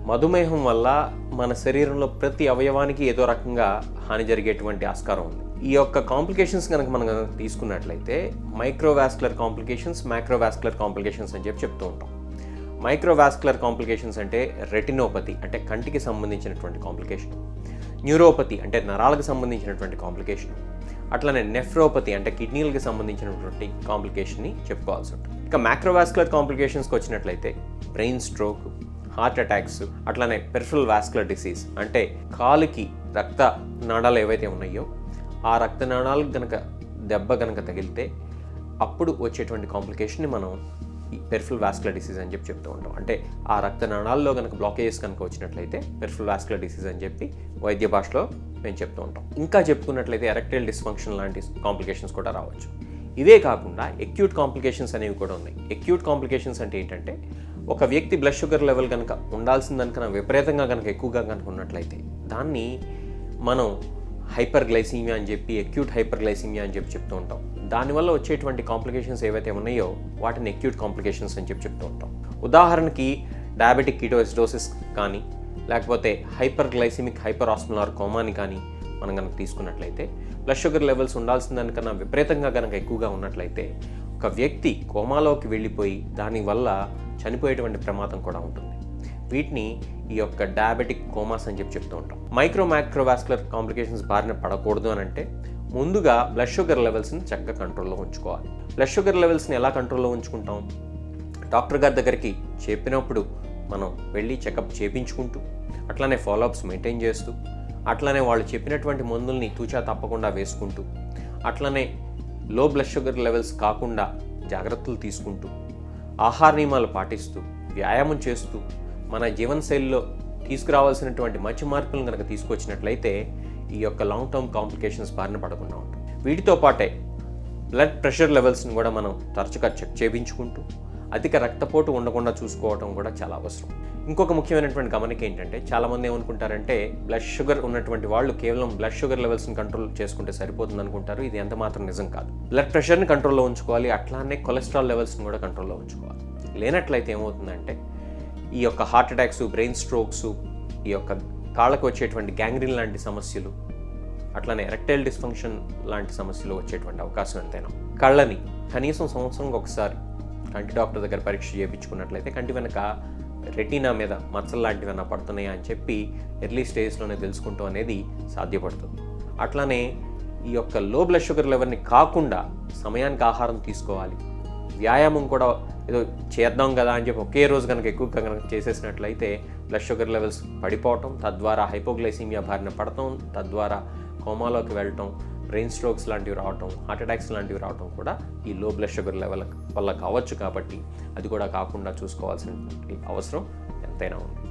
మధుమేహం వల్ల మన శరీరంలో ప్రతి అవయవానికి ఏదో రకంగా హాని జరిగేటువంటి ఆస్కారం ఉంది. ఈ యొక్క కాంప్లికేషన్స్ కనుక మనం తీసుకున్నట్లయితే మైక్రోవాస్కులర్ కాంప్లికేషన్స్, మైక్రోవాస్కులర్ కాంప్లికేషన్స్ అని చెప్తూ ఉంటాం. మైక్రోవాస్కులర్ కాంప్లికేషన్స్ అంటే రెటినోపతి అంటే కంటికి సంబంధించినటువంటి కాంప్లికేషన్, న్యూరోపతి అంటే నరాలకు సంబంధించినటువంటి కాంప్లికేషన్, అట్లనే నెఫ్రోపతి అంటే కిడ్నీలకు సంబంధించినటువంటి కాంప్లికేషన్ని చెప్పుకోవాల్సి ఉంటుంది. ఇక మైక్రోవాస్కులర్ కాంప్లికేషన్స్కి వచ్చినట్లయితే బ్రెయిన్ స్ట్రోక్, హార్ట్ అటాక్స్, అట్లనే పెరిఫరల్ వాస్కులర్ డిసీజ్ అంటే కాలుకి రక్త నాళాలు ఏవైతే ఉన్నాయో ఆ రక్త నాళాలకు గనక దెబ్బ గనక తగిలితే అప్పుడు వచ్చేటువంటి కాంప్లికేషన్ని మనం ఈ పెరిఫరల్ వాస్కులర్ డిసీజ్ అని చెప్తూ ఉంటాం. అంటే ఆ రక్త నాళాల్లో కనుక బ్లాకేజెస్ కనుక వచ్చినట్లయితే పెరిఫరల్ వాస్కులర్ డిసీజ్ అని చెప్పి వైద్య భాషలో మేము చెప్తూ ఉంటాం. ఇంకా చెప్పుకున్నట్లయితే ఎరెక్టైల్ డిస్ఫంక్షన్ లాంటి కాంప్లికేషన్స్ కూడా రావచ్చు. ఇవే కాకుండా ఎక్యూట్ కాంప్లికేషన్స్ అనేవి కూడా ఉన్నాయి. ఎక్యూట్ కాంప్లికేషన్స్ అంటే ఏంటంటే ఒక వ్యక్తి బ్లడ్ షుగర్ లెవెల్ కనుక ఉండాల్సిందనుకన్నా విపరీతంగా కనుక ఎక్కువగా కనుక ఉన్నట్లయితే దాన్ని మనం హైపర్ గ్లైసీమియా అని చెప్పి, ఎక్యూట్ హైపర్ గ్లైసీమియా అని చెప్తూ ఉంటాం. దానివల్ల వచ్చేటువంటి కాంప్లికేషన్స్ ఏవైతే ఉన్నాయో వాటిని ఎక్యూట్ కాంప్లికేషన్స్ అని చెప్తూ ఉంటాం. ఉదాహరణకి డయాబెటిక్ కీటోసిడోసిస్ కానీ, లేకపోతే హైపర్ గ్లైసిమిక్ హైపర్ ఆస్మోలార్ కోమాని కానీ మనం కనుక తీసుకున్నట్లయితే బ్లడ్ షుగర్ లెవెల్స్ ఉండాల్సిందనికన్నా విపరీతంగా కనుక ఎక్కువగా ఉన్నట్లయితే ఒక వ్యక్తి కోమాలోకి వెళ్ళిపోయి దానివల్ల చనిపోయేటువంటి ప్రమాదం కూడా ఉంటుంది. వీటిని ఈ యొక్క డయాబెటిక్ కోమాస్ అని చెప్తూ ఉంటాం. మైక్రోవాస్కులర్ కాంప్లికేషన్స్ బారిన పడకూడదు అని అంటే ముందుగా బ్లడ్ షుగర్ లెవెల్స్ని చక్కగా కంట్రోల్లో ఉంచుకోవాలి. బ్లడ్ షుగర్ లెవెల్స్ని ఎలా కంట్రోల్లో ఉంచుకుంటాం? డాక్టర్ గారి దగ్గరికి చెప్పినప్పుడు మనం వెళ్ళి చెకప్ చేయించుకుంటూ, అట్లనే ఫాలోఅప్స్ మెయింటైన్ చేస్తూ, అట్లనే వాళ్ళు చెప్పినటువంటి మందుల్ని తూచా తప్పకుండా వేసుకుంటూ, అట్లనే లో బ్లడ్ షుగర్ లెవెల్స్ కాకుండా జాగ్రత్తలు తీసుకుంటూ, ఆహార నియమాలు పాటిస్తూ, వ్యాయామం చేస్తూ, మన జీవనశైలిలో తీసుకురావాల్సినటువంటి మంచి మార్పులను కనుక తీసుకొచ్చినట్లయితే ఈ యొక్క లాంగ్ టర్మ్ కాంప్లికేషన్స్ బారిన పడకుండా ఉంటాం. వీటితో పాటే బ్లడ్ ప్రెషర్ లెవెల్స్ని కూడా మనం తరచుగా చెక్ చేయించుకుంటూ అధిక రక్తపోటు ఉండకుండా చూసుకోవడం కూడా చాలా అవసరం. ఇంకొక ముఖ్యమైనటువంటి గమనిక ఏంటంటే చాలామంది ఏమనుకుంటారంటే బ్లడ్ షుగర్ ఉన్నటువంటి వాళ్ళు కేవలం బ్లడ్ షుగర్ లెవెల్స్ని కంట్రోల్ చేసుకుంటే సరిపోతుంది అనుకుంటారు. ఇది ఎంత మాత్రం నిజం కాదు. బ్లడ్ ప్రెషర్ని కంట్రోల్లో ఉంచుకోవాలి, అట్లానే కొలెస్ట్రాల్ లెవెల్స్ని కూడా కంట్రోల్లో ఉంచుకోవాలి. లేనట్లయితే ఏమవుతుందంటే ఈ యొక్క హార్ట్ అటాక్స్, బ్రెయిన్ స్ట్రోక్స్, ఈ యొక్క కాళ్ళకు వచ్చేటువంటి గ్యాంగ్రీన్ లాంటి సమస్యలు, అట్లనే ఎరెక్టైల్ డిస్ఫంక్షన్ లాంటి సమస్యలు వచ్చేటువంటి అవకాశం ఎంతైనా. కళ్ళని కనీసం సంవత్సరంకి ఒకసారి కంటి డాక్టర్ దగ్గర పరీక్ష చేయించుకున్నట్లయితే కంటి వెనక రెటీనా మీద మచ్చలు లాంటివి ఏమైనా పడుతున్నాయా అని చెప్పి ఎర్లీ స్టేజ్లోనే తెలుసుకుంటాం అనేది సాధ్యపడుతుంది. అట్లానే ఈ యొక్క లో బ్లడ్ షుగర్ లెవెల్ని కాకుండా సమయానికి ఆహారం తీసుకోవాలి. వ్యాయామం కూడా ఏదో చేద్దాం కదా అని చెప్పి ఒకే రోజు కనుక ఎక్కువగా కనుక చేసేసినట్లయితే బ్లడ్ షుగర్ లెవెల్స్ పడిపోవటం, తద్వారా హైపోగ్లైసీమియా బారిన పడటం, తద్వారా కోమాలోకి వెళ్ళటం, బ్రెయిన్ స్ట్రోక్స్ లాంటివి రావటం, హార్ట్ అటాక్స్ లాంటివి రావటం కూడా ఈ లో బ్లడ్ షుగర్ లెవెల్ వల్ల కావచ్చు. కాబట్టి అది కూడా కాకుండా చూసుకోవాల్సిన అవసరం ఎంతైనా ఉంది.